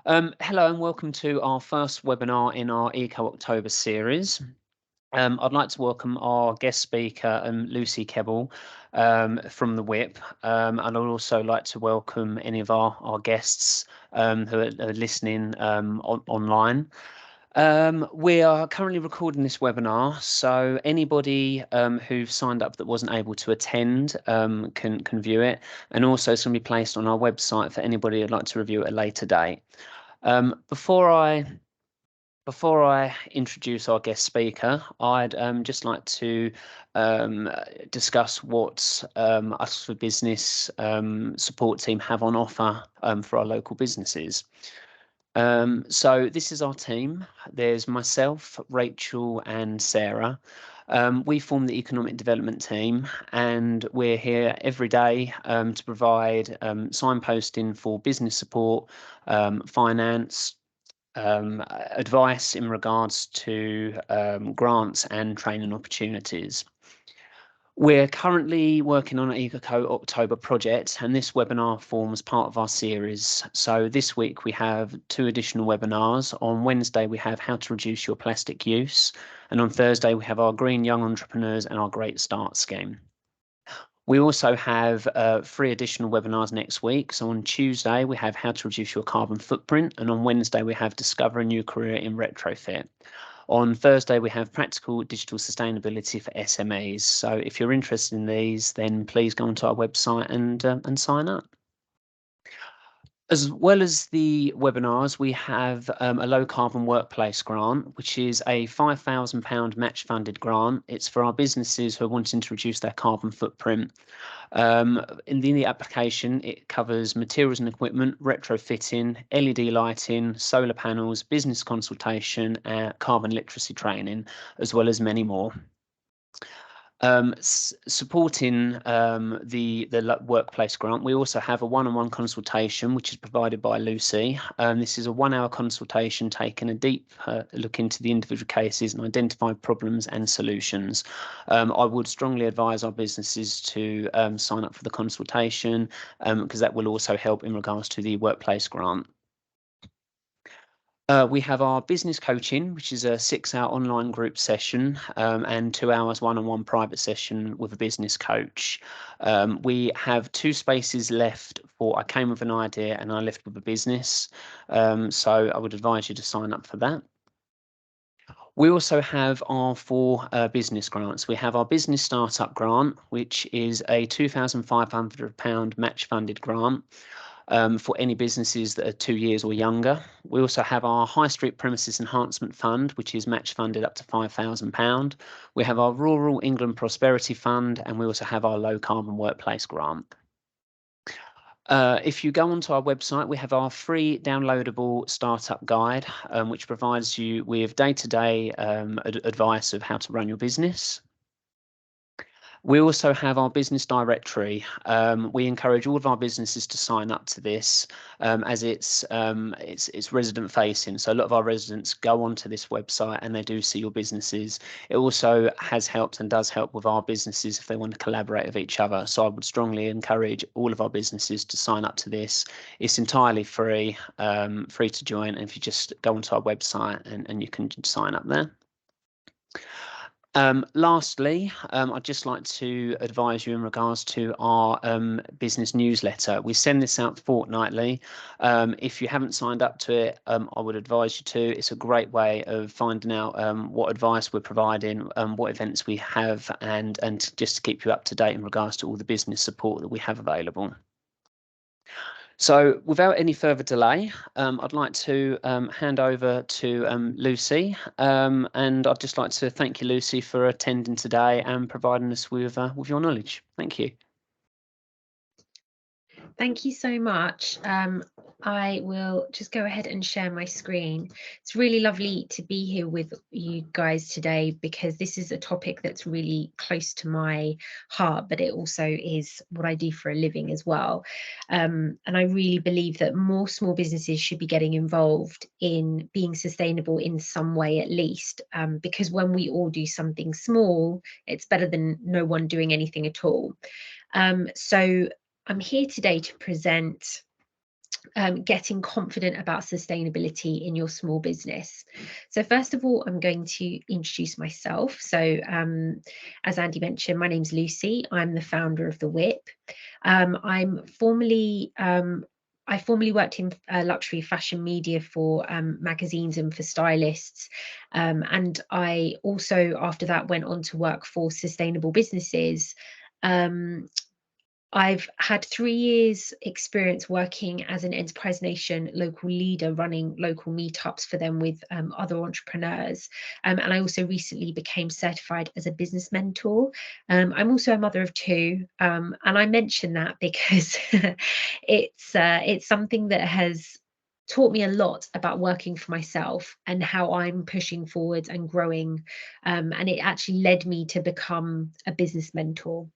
Hello and welcome to our first webinar in our Eco October series. I'd like to welcome our guest speaker, Lucy Kebbell from the WIP, and I'd also like to welcome any of our guests who are listening online. We are currently recording this webinar, so anybody who've signed up that wasn't able to attend can view it, and also it's going to be placed on our website for anybody who'd like to review at a later date. Before I introduce our guest speaker, I'd just like to discuss what us for Business support team have on offer for our local businesses. So this is our team. There's myself, Rachel, and Sarah. We form the economic development team, and we're here every day to provide signposting for business support, finance, advice in regards to grants and training opportunities. We're currently working on an Eco October project, and this webinar forms part of our series. So this week we have 2 additional webinars. On Wednesday we have how to reduce your plastic use, and on Thursday we have our Green Young Entrepreneurs and our Great Start scheme. We also have 3 additional webinars next week. So on Tuesday, we have how to reduce your carbon footprint. And on Wednesday, we have discover a new career in retrofit. On Thursday, we have practical digital sustainability for SMEs. So if you're interested in these, then please go onto our website and sign up. As well as the webinars, we have a low carbon workplace grant, which is a £5,000 match funded grant. It's for our businesses who are wanting to reduce their carbon footprint. In the application, it covers materials and equipment, retrofitting, LED lighting, solar panels, business consultation, carbon literacy training, as well as many more. Supporting the workplace grant, we also have a one-on-one consultation which is provided by Lucy. This is a 1-hour consultation taking a deep look into the individual cases and identify problems and solutions. I would strongly advise our businesses to sign up for the consultation because that will also help in regards to the workplace grant. We have our business coaching, which is a 6-hour online group session and 2 hours one-on-one private session with a business coach. We have 2 spaces left for I came with an idea and I left with a business. So I would advise you to sign up for that. We also have our 4 business grants. We have our business startup grant, which is a £2,500 match funded grant. For any businesses that are 2 years or younger. We also have our High Street Premises Enhancement Fund, which is match funded up to £5,000. We have our Rural England Prosperity Fund, and we also have our Low Carbon Workplace Grant. If you go onto our website, we have our free downloadable startup guide, which provides you with day-to-day advice of how to run your business. We also have our business directory. We encourage all of our businesses to sign up to this as it's resident facing. So a lot of our residents go onto this website and they do see your businesses. It also has helped and does help with our businesses if they want to collaborate with each other. So I would strongly encourage all of our businesses to sign up to this. It's entirely free, free to join. And if you just go onto our website and you can sign up there. Lastly, I'd just like to advise you in regards to our business newsletter. We send this out fortnightly. If you haven't signed up to it, I would advise you to. It's a great way of finding out what advice we're providing, what events we have, and just to keep you up to date in regards to all the business support that we have available. So without any further delay, I'd like to hand over to Lucy, and I'd just like to thank you, Lucy, for attending today and providing us with your knowledge. Thank you. Thank you so much. I will just go ahead and share my screen. It's really lovely to be here with you guys today because this is a topic that's really close to my heart, but it also is what I do for a living as well. And I really believe that more small businesses should be getting involved in being sustainable in some way at least, because when we all do something small, it's better than no one doing anything at all. So I'm here today to present getting confident about sustainability in your small business. So first of all, I'm going to introduce myself. So as Andy mentioned, my name's Lucy. I'm the founder of The Whip. I formerly worked in luxury fashion media for magazines and for stylists. And I also, after that, went on to work for sustainable businesses. I've had 3 years experience working as an Enterprise Nation local leader, running local meetups for them with other entrepreneurs. And I also recently became certified as a business mentor. I'm also a mother of 2. And I mention that because it's something that has taught me a lot about working for myself and how I'm pushing forward and growing. And it actually led me to become a business mentor.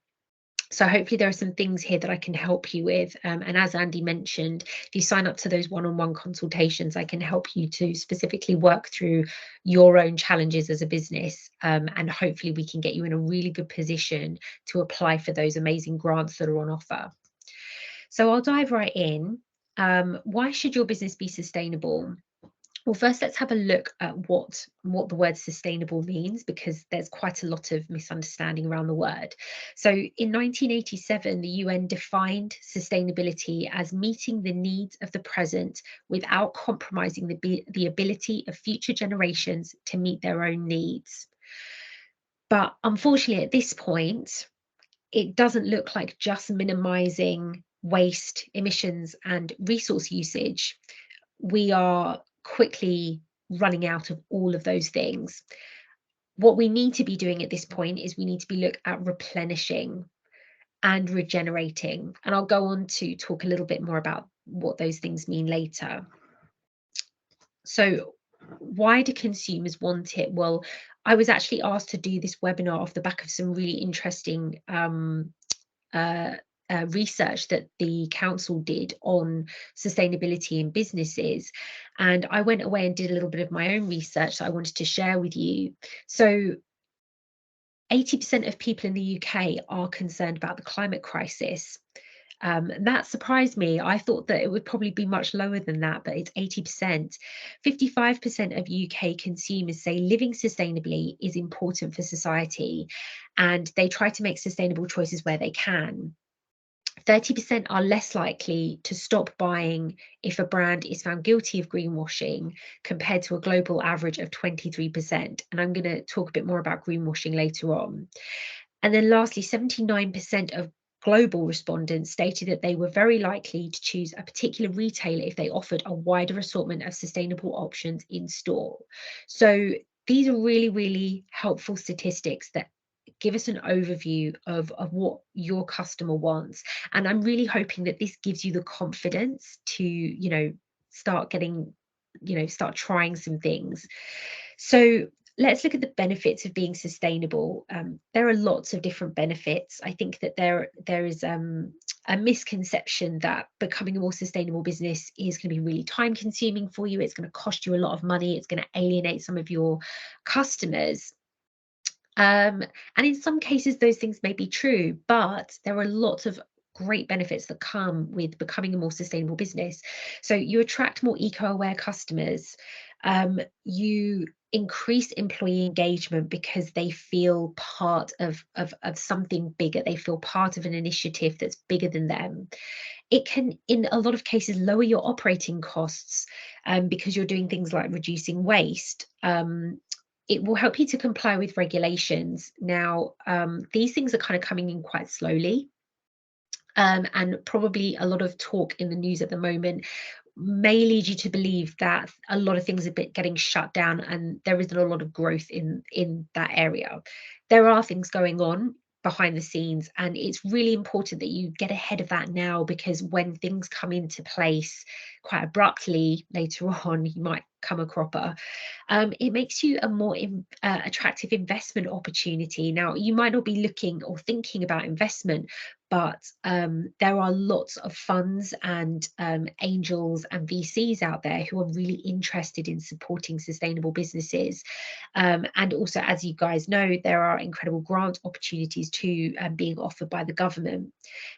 So hopefully there are some things here that I can help you with. And as Andy mentioned, if you sign up to those one-on-one consultations, I can help you to specifically work through your own challenges as a business. And hopefully we can get you in a really good position to apply for those amazing grants that are on offer. So I'll dive right in. Why should your business be sustainable? Well, first, let's have a look at what the word sustainable means, because there's quite a lot of misunderstanding around the word. So in 1987, the UN defined sustainability as meeting the needs of the present without compromising the ability of future generations to meet their own needs. But unfortunately, at this point, it doesn't look like just minimizing waste, emissions, and resource usage. We are quickly running out of all of those things. What we need to be doing at this point is we need to be look at replenishing and regenerating. And I'll go on to talk a little bit more about what those things mean later. So why do consumers want it? Well, I was actually asked to do this webinar off the back of some really interesting research that the council did on sustainability in businesses. And I went away and did a little bit of my own research that I wanted to share with you. So 80% of people in the UK are concerned about the climate crisis. That surprised me. I thought that it would probably be much lower than that, but it's 80%. 55% of UK consumers say living sustainably is important for society, and they try to make sustainable choices where they can. 30% are less likely to stop buying if a brand is found guilty of greenwashing, compared to a global average of 23%. And I'm going to talk a bit more about greenwashing later on. And then lastly, 79% of global respondents stated that they were very likely to choose a particular retailer if they offered a wider assortment of sustainable options in store. So these are really, really helpful statistics that give us an overview of what your customer wants. And I'm really hoping that this gives you the confidence to, start trying some things. So let's look at the benefits of being sustainable. There are lots of different benefits. I think that there is a misconception that becoming a more sustainable business is going to be really time consuming for you. It's going to cost you a lot of money. It's going to alienate some of your customers. And in some cases, those things may be true, but there are lots of great benefits that come with becoming a more sustainable business. So you attract more eco-aware customers. You increase employee engagement because they feel part of something bigger. They feel part of an initiative that's bigger than them. It can, in a lot of cases, lower your operating costs because you're doing things like reducing waste. It will help you to comply with regulations. Now, these things are kind of coming in quite slowly, and probably a lot of talk in the news at the moment may lead you to believe that a lot of things are getting shut down and there isn't a lot of growth in that area. There are things going on behind the scenes, and it's really important that you get ahead of that now, because when things come into place quite abruptly later on, you might come a cropper, it makes you a more attractive investment opportunity. Now, you might not be looking or thinking about investment, but there are lots of funds and angels and VCs out there who are really interested in supporting sustainable businesses. And also, as you guys know, there are incredible grant opportunities too being offered by the government.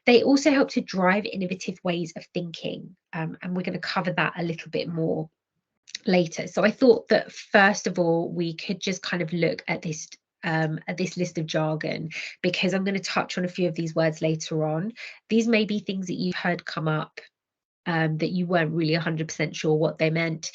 They also help to drive innovative ways of thinking, and we're going to cover that a little bit more later. So I thought that first of all, we could just kind of look at this list of jargon, because I'm going to touch on a few of these words later on. These may be things that you've heard come up that you weren't really 100% sure what they meant.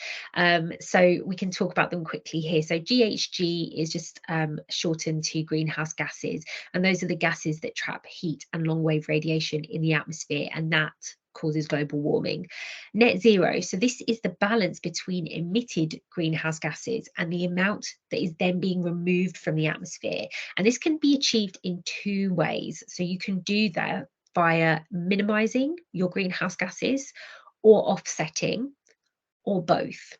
So we can talk about them quickly here. So GHG is just shortened to greenhouse gases, and those are the gases that trap heat and long wave radiation in the atmosphere, and that causes global warming. Net zero, so this is the balance between emitted greenhouse gases and the amount that is then being removed from the atmosphere. And this can be achieved in two ways. So you can do that via minimizing your greenhouse gases or offsetting, or both.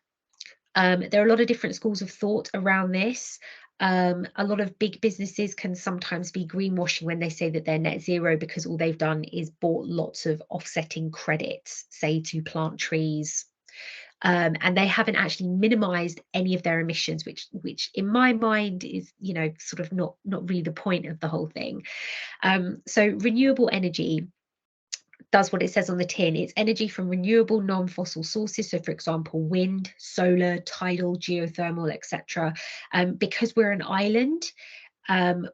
There are a lot of different schools of thought around this. A lot of big businesses can sometimes be greenwashing when they say that they're net zero, because all they've done is bought lots of offsetting credits, say to plant trees, and they haven't actually minimized any of their emissions, which in my mind is, you know, sort of not really the point of the whole thing. So renewable energy does what it says on the tin. It's energy from renewable non-fossil sources. So for example, wind, solar, tidal, geothermal, etc. Because we're an island,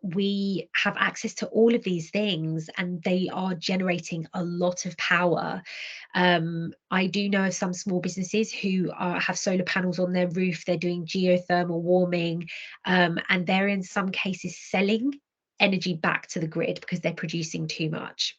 we have access to all of these things, and they are generating a lot of power. I do know of some small businesses who have solar panels on their roof. They're doing geothermal warming, and they're in some cases selling energy back to the grid because they're producing too much.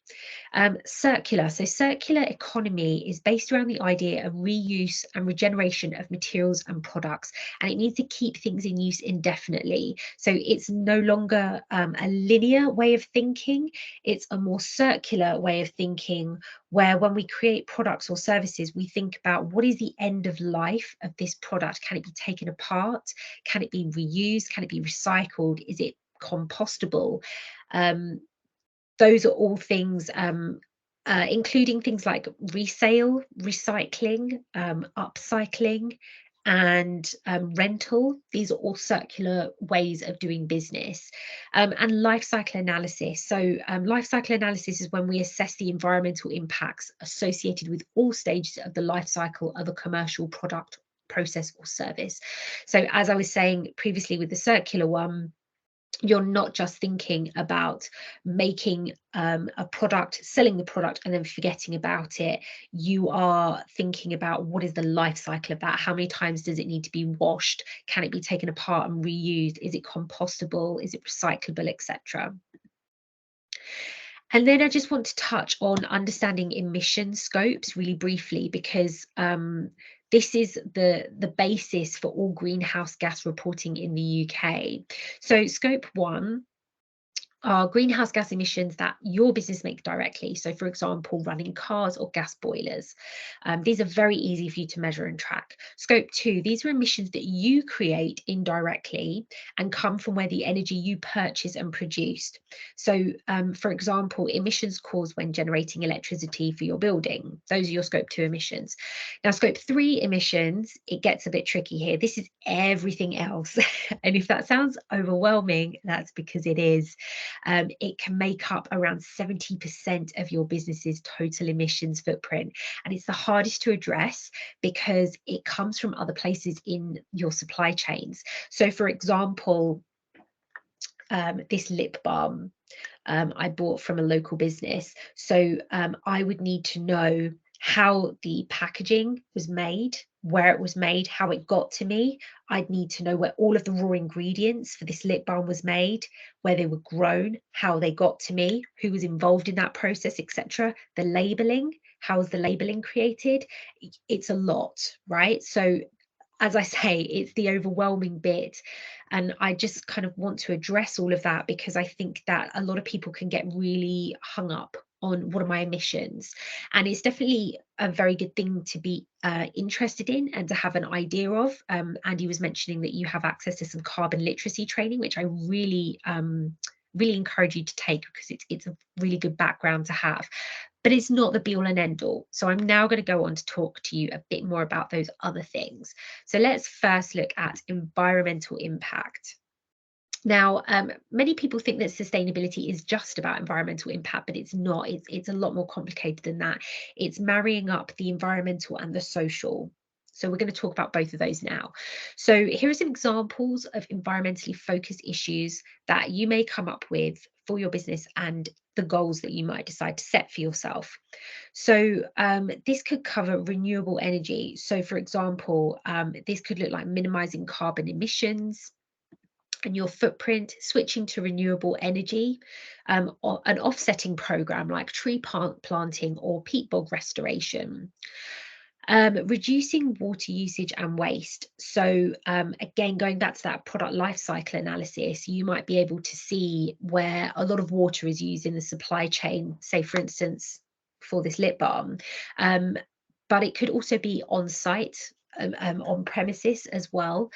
Circular. So circular economy is based around the idea of reuse and regeneration of materials and products, and it needs to keep things in use indefinitely. So it's no longer a linear way of thinking, it's a more circular way of thinking, where when we create products or services, we think about what is the end of life of this product. Can it be taken apart? Can it be reused? Can it be recycled? Is it compostable? Those are all things, including things like resale, recycling, upcycling, and rental. These are all circular ways of doing business. And life cycle analysis. So life cycle analysis is when we assess the environmental impacts associated with all stages of the life cycle of a commercial product, process, or service. So as I was saying previously with the circular one, you're not just thinking about making a product, selling the product, and then forgetting about it. You are thinking about what is the life cycle of that? How many times does it need to be washed? Can it be taken apart and reused? Is it compostable? Is it recyclable, etc.? And then I just want to touch on understanding emission scopes really briefly, because this is the basis for all greenhouse gas reporting in the UK. So scope 1 are greenhouse gas emissions that your business makes directly. So for example, running cars or gas boilers. These are very easy for you to measure and track. Scope 2, these are emissions that you create indirectly and come from where the energy you purchase and produced. So for example, emissions caused when generating electricity for your building. Those are your scope 2 emissions. Now scope 3 emissions, it gets a bit tricky here. This is everything else. And if that sounds overwhelming, that's because it is. It can make up around 70% of your business's total emissions footprint. And it's the hardest to address because it comes from other places in your supply chains. So for example, this lip balm I bought from a local business. So I would need to know how the packaging was made, where it was made, how it got to me. I'd need to know where all of the raw ingredients for this lip balm was made, where they were grown, how they got to me, who was involved in that process, etc. The labeling, how was the labeling created? It's a lot, right? So as I say, it's the overwhelming bit. And I just kind of want to address all of that because I think that a lot of people can get really hung up on what are my emissions. And it's definitely a very good thing to be interested in and to have an idea of. Andy was mentioning that you have access to some carbon literacy training, which I really really encourage you to take, because it's a really good background to have. But it's not the be all and end all. So I'm now going to go on to talk to you a bit more about those other things. So let's first look at environmental impact. Now, many people think that sustainability is just about environmental impact, but it's not. It's a lot more complicated than that. It's marrying up the environmental and the social. So we're going to talk about both of those now. So here are some examples of environmentally focused issues that you may come up with for your business and the goals that you might decide to set for yourself. So this could cover renewable energy. So for example, this could look like minimizing carbon emissions and your footprint, switching to renewable energy, or an offsetting program like tree planting or peat bog restoration. Reducing water usage and waste. So again, going back to that product life cycle analysis, you might be able to see where a lot of water is used in the supply chain, say for instance, for this lip balm. But it could also be on site, on premises as well,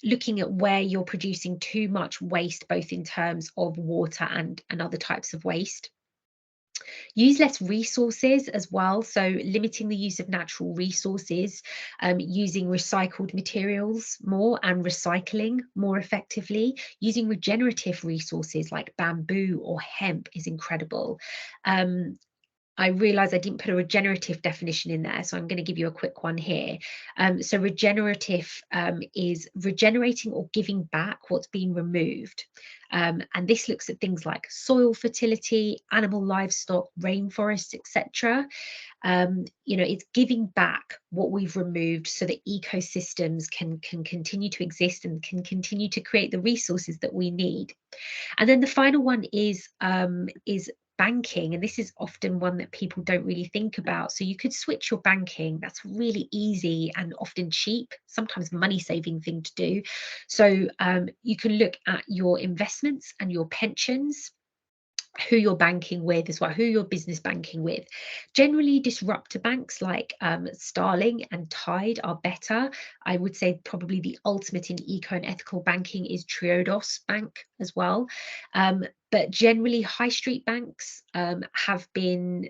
looking at where you're producing too much waste, both in terms of water and other types of waste. Use less resources as well, so limiting the use of natural resources, using recycled materials more and recycling more effectively. Using regenerative resources like bamboo or hemp is incredible. I realised I didn't put a regenerative definition in there, so I'm going to give you a quick one here. So regenerative is regenerating or giving back what's been removed. And this looks at things like soil fertility, animal, livestock, rainforests, etc. It's giving back what we've removed so that ecosystems can continue to exist and can continue to create the resources that we need. And then the final one is banking, and this is often one that people don't really think about. So you could switch your banking. That's really easy and often cheap, sometimes money saving thing to do. So you can look at your investments and your pensions, who you're banking with as well, who you're business banking with. Generally, disruptor banks like Starling and Tide are better. I would say probably the ultimate in eco and ethical banking is Triodos Bank as well. But generally, high street banks have been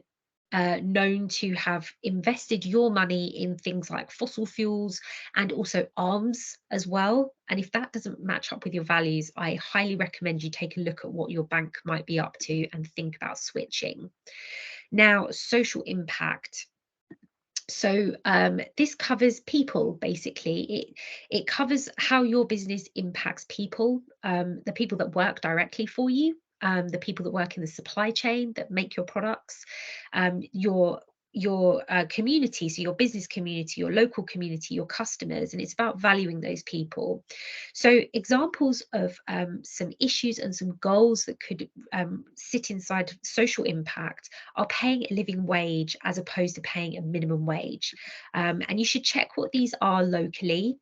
known to have invested your money in things like fossil fuels and also arms as well. And if that doesn't match up with your values, I highly recommend you take a look at what your bank might be up to and think about switching. Now, social impact. So this covers people, basically. It covers how your business impacts people, the people that work directly for you, the people that work in the supply chain that make your products, your community, so your business community, your local community, your customers, and it's about valuing those people. So examples of some issues and some goals that could sit inside social impact are paying a living wage as opposed to paying a minimum wage. And you should check what these are locally,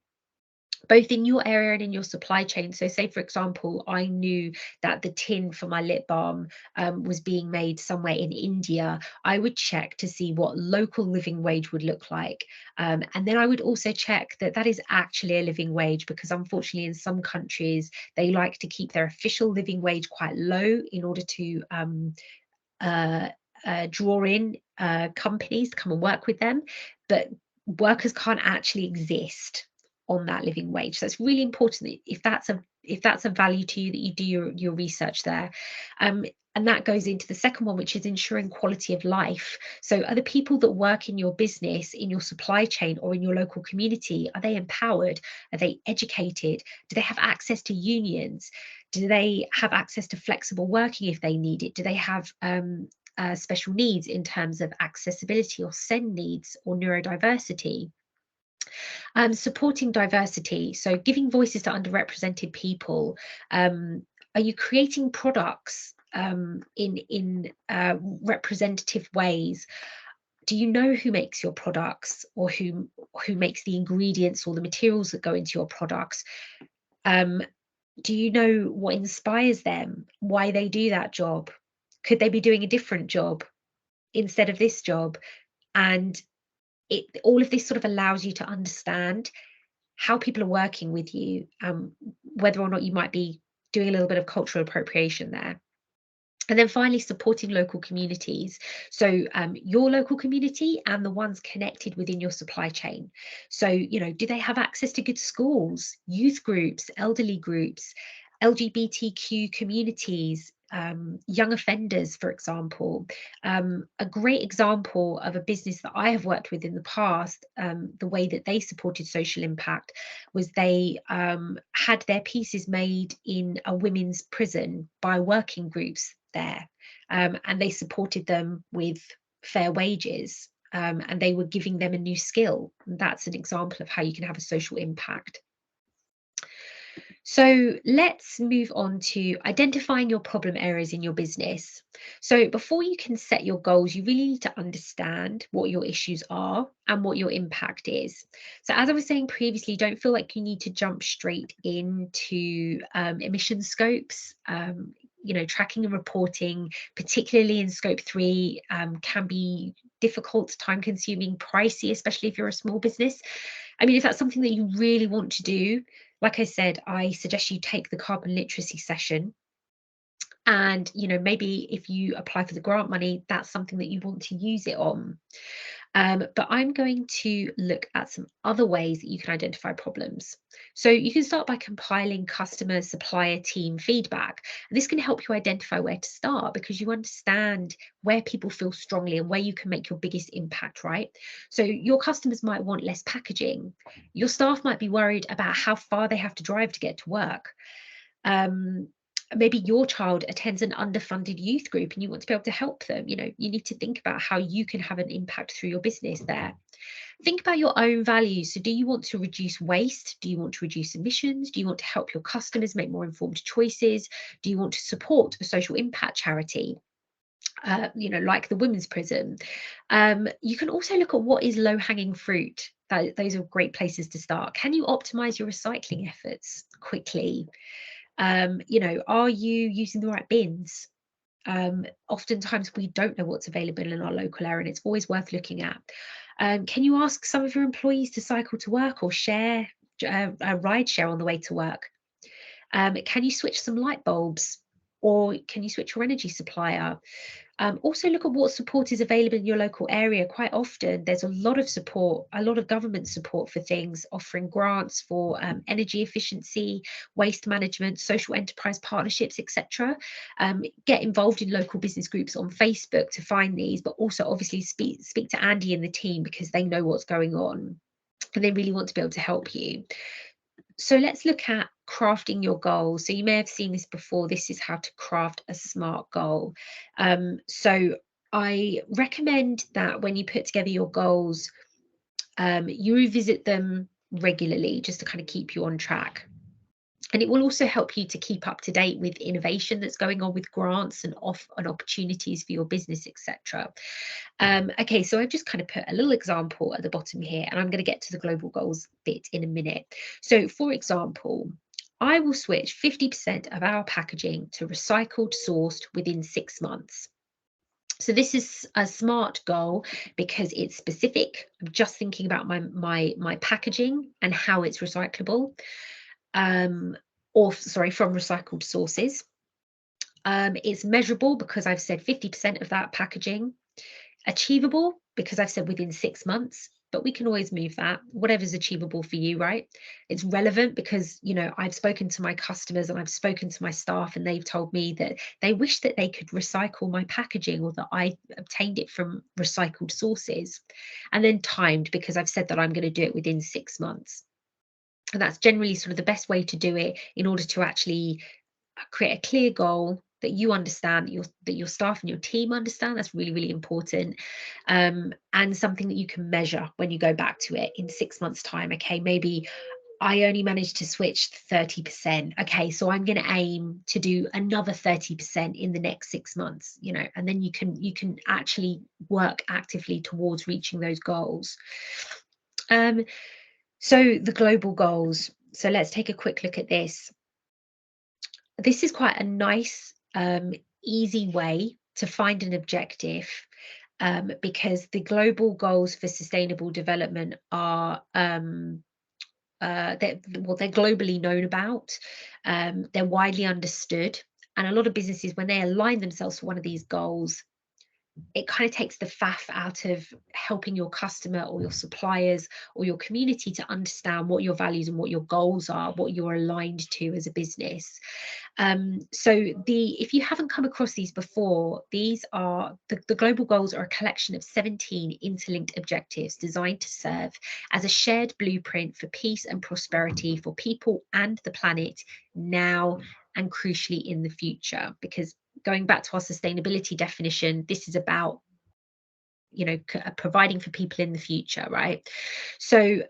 both in your area and in your supply chain. So say, for example, I knew that the tin for my lip balm was being made somewhere in India. I would check to see what local living wage would look like. And then I would also check that that is actually a living wage, because unfortunately in some countries, they like to keep their official living wage quite low in order to draw in companies to come and work with them. But workers can't actually exist on that living wage. So it's really important that if that's a value to you, that you do your research there. And that goes into the second one, which is ensuring quality of life. So are the people that work in your business, in your supply chain, or in your local community, are they empowered? Are they educated? Do they have access to unions? Do they have access to flexible working if they need it? Do they have special needs in terms of accessibility or SEND needs or neurodiversity? Supporting diversity, so giving voices to underrepresented people. Are you creating products in representative ways? Do you know who makes your products, or who makes the ingredients or the materials that go into your products? Do you know what inspires them, why they do that job? Could they be doing a different job instead of this job? And all of this sort of allows you to understand how people are working with you, whether or not you might be doing a little bit of cultural appropriation there. And then finally, supporting local communities. So your local community and the ones connected within your supply chain. So, do they have access to good schools, youth groups, elderly groups, LGBTQ communities, young offenders, for example? A great example of a business that I have worked with in the past, the way that they supported social impact was they had their pieces made in a women's prison by working groups there, and they supported them with fair wages, and they were giving them a new skill. And that's an example of how you can have a social impact. So let's move on to identifying your problem areas in your business. So before you can set your goals, you really need to understand what your issues are and what your impact is. So as I was saying previously, don't feel like you need to jump straight into emission scopes. Tracking and reporting, particularly in scope 3, can be difficult, time consuming, pricey, especially if you're a small business. I mean, if that's something that you really want to do, like I said, I suggest you take the carbon literacy session. And, maybe if you apply for the grant money, that's something that you want to use it on. But I'm going to look at some other ways that you can identify problems. So you can start by compiling customer, supplier, team feedback. And this can help you identify where to start because you understand where people feel strongly and where you can make your biggest impact, right? So your customers might want less packaging. Your staff might be worried about how far they have to drive to get to work. Maybe your child attends an underfunded youth group and you want to be able to help them. You need to think about how you can have an impact through your business there. Think about your own values. So do you want to reduce waste? Do you want to reduce emissions? Do you want to help your customers make more informed choices? Do you want to support a social impact charity? Like the women's prison. You can also look at what is low-hanging fruit. Those are great places to start. Can you optimize your recycling efforts quickly? Are you using the right bins? Oftentimes we don't know what's available in our local area, and it's always worth looking at. Can you ask some of your employees to cycle to work or share a ride share on the way to work? Can you switch some light bulbs, or can you switch your energy supplier? Also look at what support is available in your local area. Quite often there's a lot of support, a lot of government support for things, offering grants for energy efficiency, waste management, social enterprise partnerships, etc. Get involved in local business groups on Facebook to find these, but also obviously speak to Andy and the team because they know what's going on and they really want to be able to help you. So let's look at crafting your goals. So you may have seen this before. This is how to craft a SMART goal. So I recommend that when you put together your goals, you revisit them regularly just to kind of keep you on track. And it will also help you to keep up to date with innovation that's going on with grants and opportunities for your business, etc. Okay, so I've just kind of put a little example at the bottom here, and I'm going to get to the global goals bit in a minute. So, for example, I will switch 50% of our packaging to recycled, sourced within 6 months. So this is a SMART goal because it's specific. I'm just thinking about my packaging and how it's recyclable. From recycled sources. It's measurable because I've said 50% of that packaging. Achievable because I've said within 6 months, but we can always move that, whatever's achievable for you, right? It's relevant because, I've spoken to my customers and I've spoken to my staff and they've told me that they wish that they could recycle my packaging or that I obtained it from recycled sources. And then timed because I've said that I'm going to do it within 6 months. And that's generally sort of the best way to do it in order to actually create a clear goal that you understand, that your staff and your team understand. That's really, really important. And something that you can measure when you go back to it in 6 months' time. Okay, maybe I only managed to switch 30%. Okay, so I'm going to aim to do another 30% in the next 6 months, and then you can actually work actively towards reaching those goals. So the global goals. So let's take a quick look at this. This is quite a nice, easy way to find an objective, because the global goals for sustainable development are they're globally known about. They're widely understood, and a lot of businesses, when they align themselves for one of these goals, it kind of takes the faff out of helping your customer or your suppliers or your community to understand what your values and what your goals are, what you're aligned to as a business. So if you haven't come across these before, these are the global goals are a collection of 17 interlinked objectives designed to serve as a shared blueprint for peace and prosperity for people and the planet now and crucially in the future. Because going back to our sustainability definition, this is about, providing for people in the future, right? So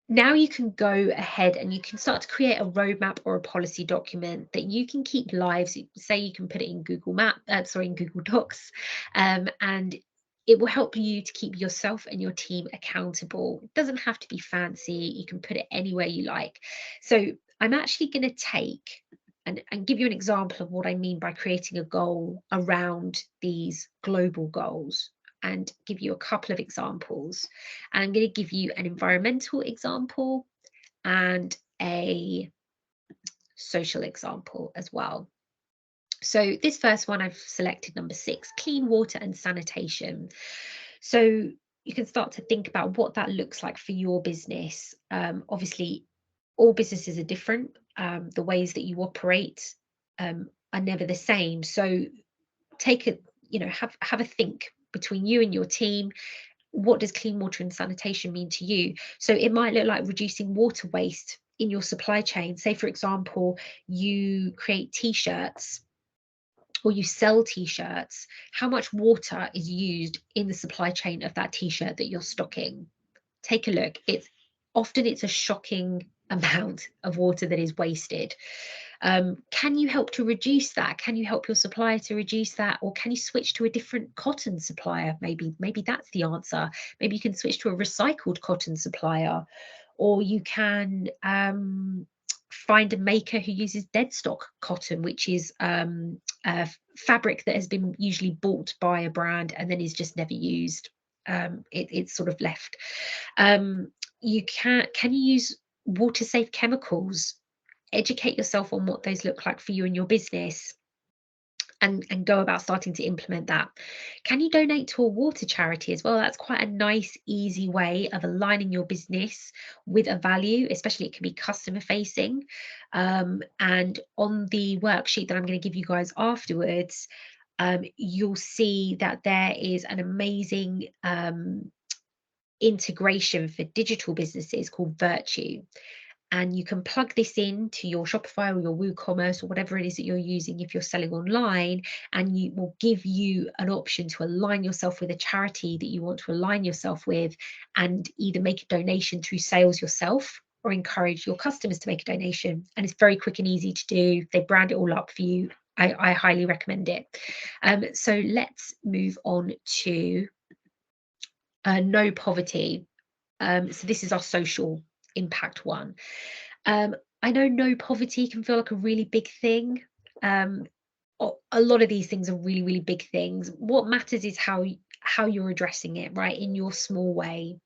now you can go ahead and you can start to create a roadmap or a policy document that you can keep live. So say you can put it in in Google Docs, and it will help you to keep yourself and your team accountable. It doesn't have to be fancy. You can put it anywhere you like. So I'm actually going to take and give you an example of what I mean by creating a goal around these global goals, and give you a couple of examples. And I'm going to give you an environmental example and a social example as well. So this first one, I've selected number 6, clean water and sanitation. So you can start to think about what that looks like for your business. Obviously, all businesses are different. The ways that you operate are never the same. So take a, have a think between you and your team. What does clean water and sanitation mean to you? So it might look like reducing water waste in your supply chain. Say, for example, you create t-shirts or you sell t-shirts. How much water is used in the supply chain of that t-shirt that you're stocking? Take a look. It's a shocking amount of water that is wasted. Can you help to reduce that? Can you help your supplier to reduce that? Or can you switch to a different cotton supplier? Maybe that's the answer. Maybe you can switch to a recycled cotton supplier, or you can find a maker who uses dead stock cotton, which is a fabric that has been usually bought by a brand and then is just never used. It's sort of left. Can you use water safe chemicals? Educate yourself on what those look like for you and your business, and go about starting to implement that. Can you donate to a water charity as well? That's quite a nice, easy way of aligning your business with a value, especially it can be customer facing. And on the worksheet that I'm going to give you guys afterwards, you'll see that there is an amazing integration for digital businesses called Virtue. And you can plug this into your Shopify or your WooCommerce or whatever it is that you're using if you're selling online, and you will give you an option to align yourself with a charity that you want to align yourself with, and either make a donation through sales yourself or encourage your customers to make a donation. And it's very quick and easy to do. They brand it all up for you. I highly recommend it. So let's move on to no poverty. So this is our social impact one. I know no poverty can feel like a really big thing. A lot of these things are really, really big things. What matters is how you're addressing it, right, in your small way.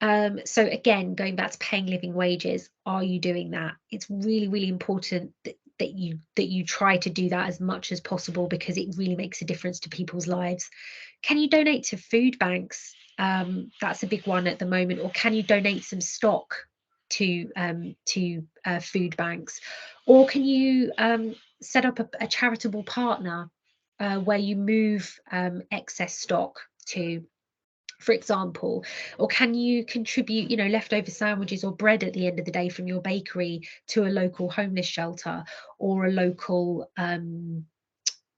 So again, going back to paying living wages, are you doing that? It's really, really important that you try to do that as much as possible, because it really makes a difference to people's lives. Can you donate to food banks? That's a big one at the moment. Or can you donate some stock to food banks? Or can you set up a charitable partner where you move excess stock to, for example? Or can you contribute, leftover sandwiches or bread at the end of the day from your bakery to a local homeless shelter or a local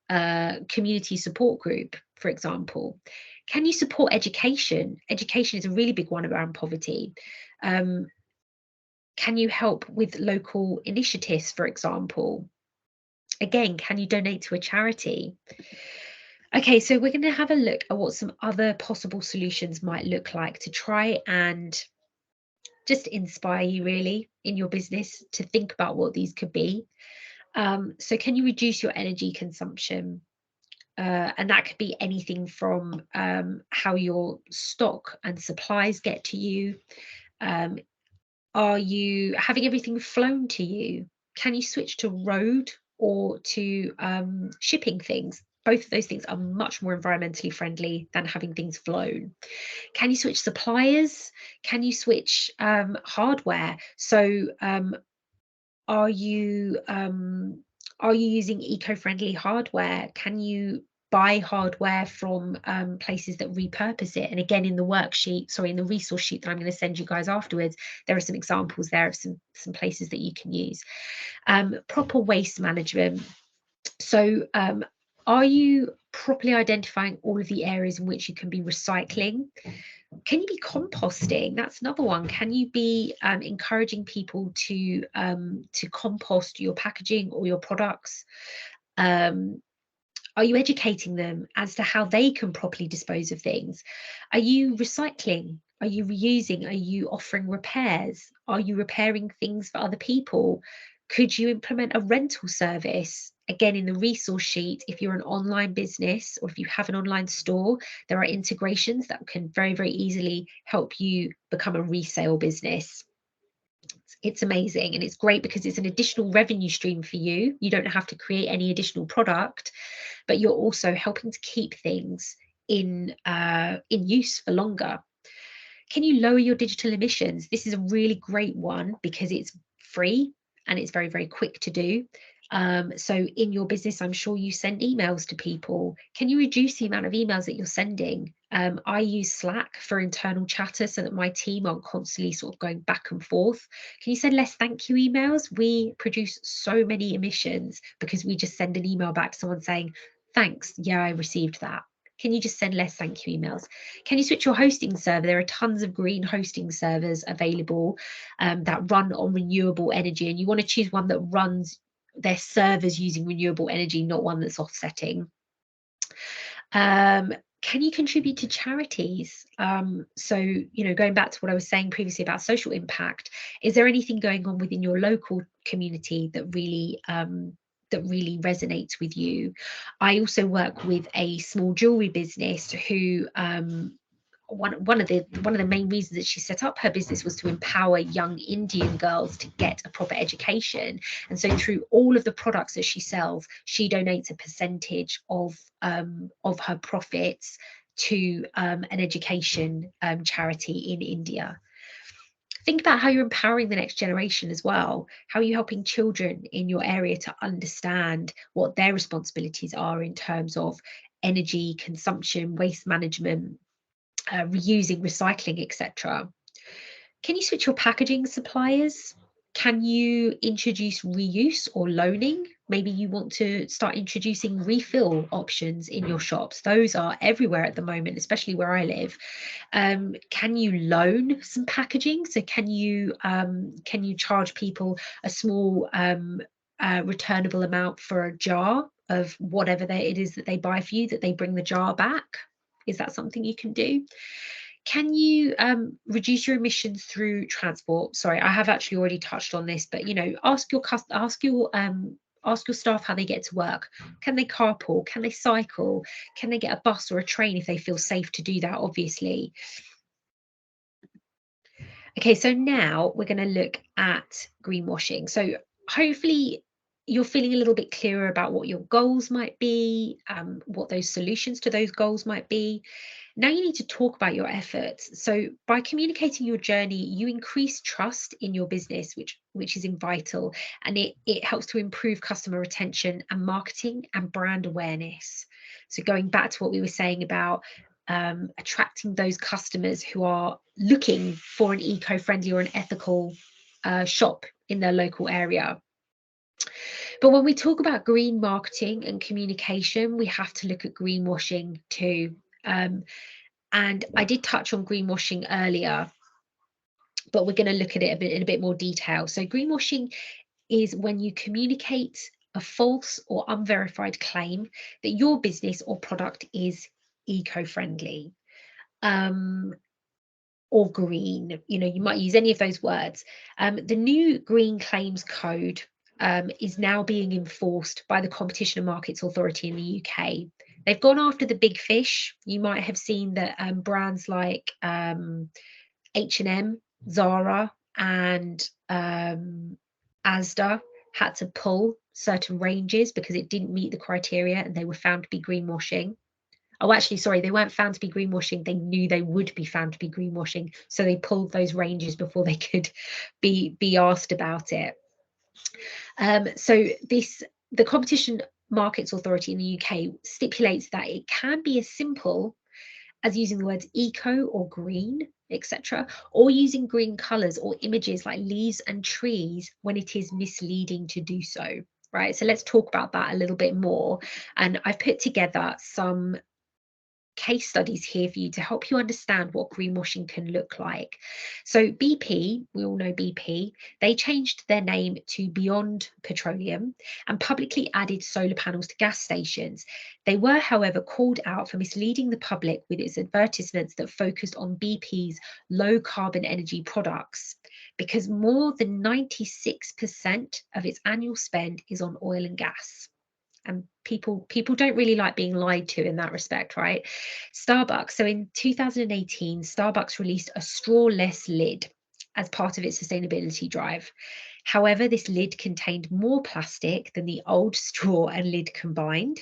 community support group, for example? Can you support education? Education is a really big one around poverty. Can you help with local initiatives, for example? Again, can you donate to a charity? Okay, so we're going to have a look at what some other possible solutions might look like to try and just inspire you really in your business to think about what these could be. So can you reduce your energy consumption? And that could be anything from how your stock and supplies get to you. Are you having everything flown to you? Can you switch to road or to shipping things? Both of those things are much more environmentally friendly than having things flown. Can you switch suppliers? Can you switch hardware? So are you using eco-friendly hardware? Can you buy hardware from places that repurpose it? And again, in the worksheet, sorry, in the resource sheet that I'm going to send you guys afterwards, there are some examples there of some places that you can use. Proper waste management. So are you properly identifying all of the areas in which you can be recycling? Can you be composting? That's another one. Can you be encouraging people to compost your packaging or your products? Are you educating them as to how they can properly dispose of things? Are you recycling? Are you reusing? Are you offering repairs? Are you repairing things for other people? Could you implement a rental service? Again, in the resource sheet, if you're an online business or if you have an online store, there are integrations that can very, very easily help you become a resale business. It's amazing, and it's great because it's an additional revenue stream for you. You don't have to create any additional product, but you're also helping to keep things in use for longer. Can you lower your digital emissions? This is a really great one because it's free and it's very, very quick to do. So in your business, I'm sure you send emails to people. Can you reduce the amount of emails that you're sending? I use Slack for internal chatter so that my team aren't constantly sort of going back and forth. Can you send less thank you emails? We produce so many emissions because we just send an email back to someone saying, thanks, yeah, I received that. Can you just send less thank you emails? Can you switch your hosting server? There are tons of green hosting servers available that run on renewable energy, and you want to choose one that runs their servers using renewable energy, not one that's offsetting. Can you contribute to charities? So, you know, going back to what I was saying previously about social impact, is there anything going on within your local community that really resonates with you? I also work with a small jewelry business who one of the main reasons that she set up her business was to empower young Indian girls to get a proper education. And so through all of the products that she sells, she donates a percentage of her profits to an education charity in India. Think about how you're empowering the next generation as well. How are you helping children in your area to understand what their responsibilities are in terms of energy consumption, waste management, reusing, recycling, etc. Can you switch your packaging suppliers? Can you introduce reuse or loaning? Maybe you want to start introducing refill options in your shops. Those are everywhere at the moment, especially where I live. Can you loan some packaging? So can you charge people a small returnable amount for a jar of whatever it is that they buy for you, that they bring the jar back? Is that something you can do? Can you reduce your emissions through transport? Sorry, I have actually already touched on this, but you know, ask your staff how they get to work. Can they carpool? Can they cycle? Can they get a bus or a train if they feel safe to do that, obviously? Okay, so now we're going to look at greenwashing. So hopefully you're feeling a little bit clearer about what your goals might be, what those solutions to those goals might be. Now you need to talk about your efforts. So by communicating your journey, you increase trust in your business, which is vital, and it helps to improve customer retention and marketing and brand awareness. So going back to what we were saying about attracting those customers who are looking for an eco-friendly or an ethical shop in their local area. But when we talk about green marketing and communication, we have to look at greenwashing too. And I did touch on greenwashing earlier, but we're going to look at it in a bit more detail. So greenwashing is when you communicate a false or unverified claim that your business or product is eco-friendly or green. You know, you might use any of those words. The new Green Claims Code is now being enforced by the Competition and Markets Authority in the UK. They've gone after the big fish. You might have seen that brands like H&M, Zara, and Asda had to pull certain ranges because it didn't meet the criteria and they were found to be greenwashing. Oh, actually, sorry, they weren't found to be greenwashing. They knew they would be found to be greenwashing, so they pulled those ranges before they could be asked about it. So the Competition Markets Authority in the UK stipulates that it can be as simple as using the words eco or green, etc., or using green colours or images like leaves and trees when it is misleading to do so. Right, so let's talk about that a little bit more. And I've put together some case studies here for you to help you understand what greenwashing can look like. So BP, we all know BP, they changed their name to Beyond Petroleum and publicly added solar panels to gas stations. They were, however, called out for misleading the public with its advertisements that focused on BP's low carbon energy products, because more than 96% of its annual spend is on oil and gas. And people don't really like being lied to in that respect, right? Starbucks, so in 2018, Starbucks released a strawless lid as part of its sustainability drive. However, this lid contained more plastic than the old straw and lid combined.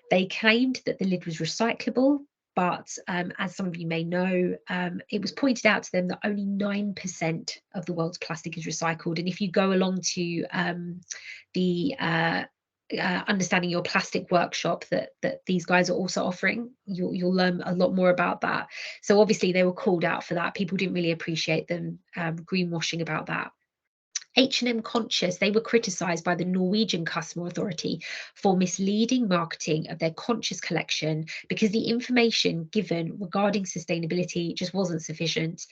They claimed that the lid was recyclable, but as some of you may know, it was pointed out to them that only 9% of the world's plastic is recycled. And if you go along to the Understanding Your Plastic workshop that these guys are also offering, you'll learn a lot more about that. So obviously they were called out for that. People didn't really appreciate them greenwashing about that. H&M Conscious, they were criticised by the Norwegian Customer Authority for misleading marketing of their Conscious collection because the information given regarding sustainability just wasn't sufficient.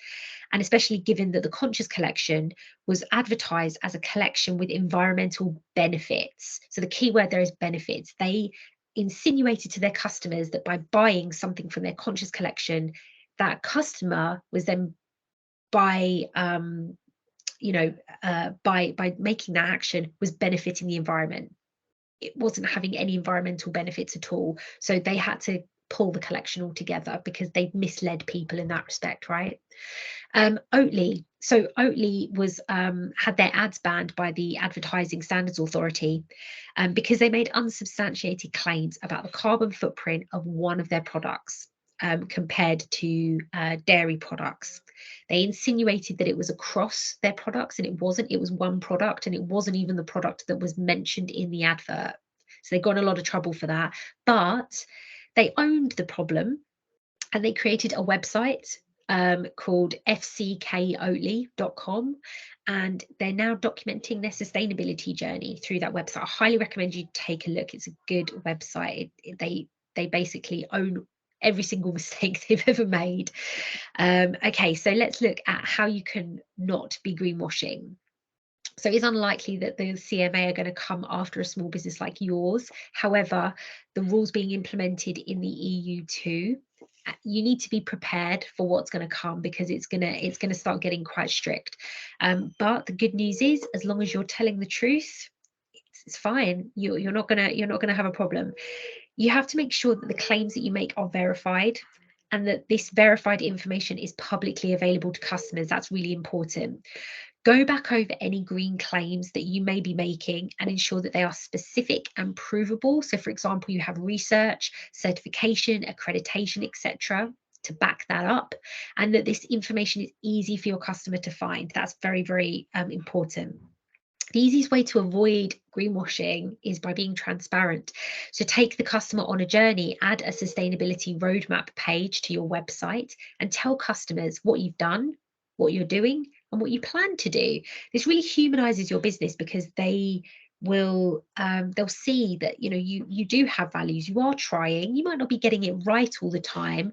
And especially given that the Conscious collection was advertised as a collection with environmental benefits. So the key word there is benefits. They insinuated to their customers that by buying something from their Conscious collection, that customer was then by making that action was benefiting the environment. It wasn't having any environmental benefits at all. So they had to pull the collection altogether because they misled people in that respect, right? Oatly. So Oatly was had their ads banned by the Advertising Standards Authority because they made unsubstantiated claims about the carbon footprint of one of their products compared to dairy products. They insinuated that it was across their products, and it wasn't. It was one product, and it wasn't even the product that was mentioned in the advert. So they got in a lot of trouble for that. But they owned the problem, and they created a website called fckoatly.com, and they're now documenting their sustainability journey through that website. I highly recommend you take a look. It's a good website. They basically own every single mistake they've ever made. Okay, so let's look at how you can not be greenwashing. So it's unlikely that the CMA are going to come after a small business like yours. However, the rules being implemented in the EU too, you need to be prepared for what's going to come because it's going to start getting quite strict. But the good news is, as long as you're telling the truth, it's fine. You're not gonna have a problem. You have to make sure that the claims that you make are verified and that this verified information is publicly available to customers. That's really important. Go back over any green claims that you may be making and ensure that they are specific and provable. So, for example, you have research, certification, accreditation, etc., to back that up, and that this information is easy for your customer to find. That's very, very important. The easiest way to avoid greenwashing is by being transparent. So take the customer on a journey, add a sustainability roadmap page to your website, and tell customers what you've done, what you're doing, and what you plan to do. This really humanizes your business because they'll see that you do have values, you are trying. You might not be getting it right all the time.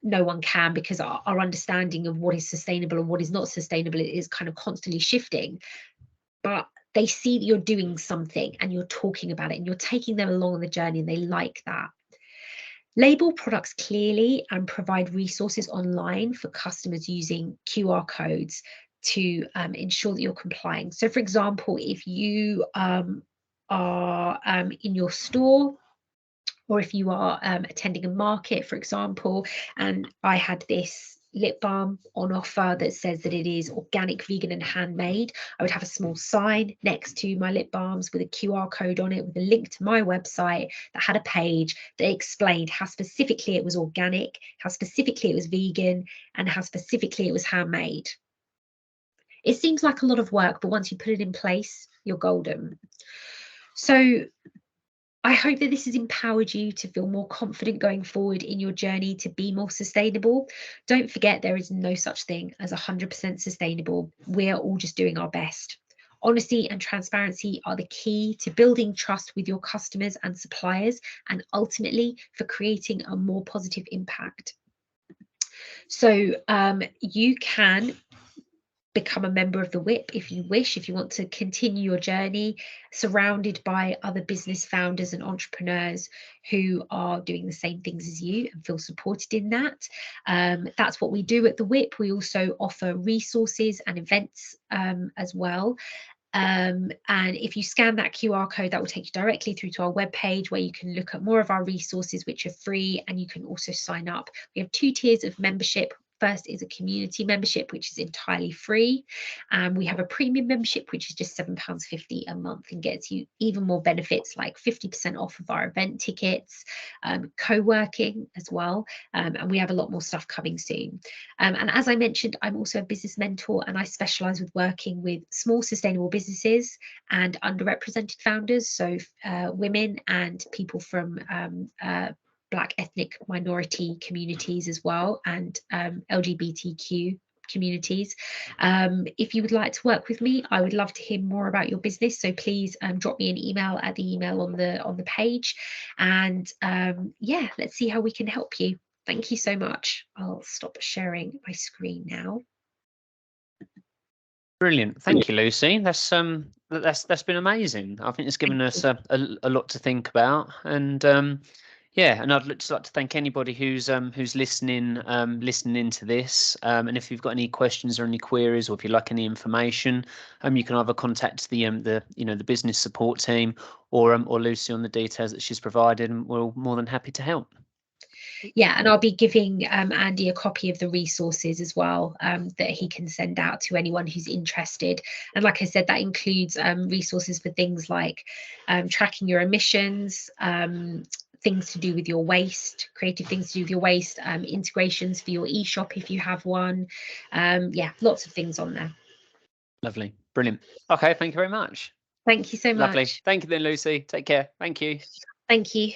No one can, because our understanding of what is sustainable and what is not sustainable is kind of constantly shifting. But they see that you're doing something and you're talking about it and you're taking them along on the journey, and they like that. Label products clearly and provide resources online for customers using QR codes to ensure that you're complying. So for example, if you are in your store, or if you are attending a market, for example, and I had this lip balm on offer that says that it is organic, vegan and handmade, I would have a small sign next to my lip balms with a QR code on it with a link to my website that had a page that explained how specifically it was organic, how specifically it was vegan, and how specifically it was handmade. It seems like a lot of work, but once you put it in place, you're golden. So I hope that this has empowered you to feel more confident going forward in your journey to be more sustainable. Don't forget, there is no such thing as 100% sustainable. We're all just doing our best. Honesty and transparency are the key to building trust with your customers and suppliers, and ultimately for creating a more positive impact. So you can become a member of the WIP if you wish, if you want to continue your journey surrounded by other business founders and entrepreneurs who are doing the same things as you and feel supported in that. That's what we do at the WIP. We also offer resources and events as well. And if you scan that QR code, that will take you directly through to our webpage where you can look at more of our resources, which are free, and you can also sign up. We have 2 tiers of membership. First is a community membership, which is entirely free. And we have a premium membership, which is just £7.50 a month and gets you even more benefits like 50% off of our event tickets, co-working as well. And we have a lot more stuff coming soon. And as I mentioned, I'm also a business mentor, and I specialize with working with small sustainable businesses and underrepresented founders, so women and people from Black ethnic minority communities as well, and LGBTQ communities. If you would like to work with me, I would love to hear more about your business. So please drop me an email at the email on the page, and yeah, let's see how we can help you. Thank you so much. I'll stop sharing my screen now. Brilliant. Thank you, Lucy. That's been amazing. I think it's given us a lot to think about, and yeah, and I'd just like to thank anybody who's listening into this. And if you've got any questions or any queries, or if you'd like any information, you can either contact the business support team, or Lucy on the details that she's provided, and we're more than happy to help. Yeah, and I'll be giving Andy a copy of the resources as well that he can send out to anyone who's interested. And like I said, that includes resources for things like tracking your emissions, things to do with your waste, creative things to do with your waste, integrations for your e-shop if you have one. Yeah, lots of things on there. Lovely. Brilliant. Okay, thank you very much. Thank you so much. Lovely. Thank you then, Lucy. Take care. Thank you. Thank you.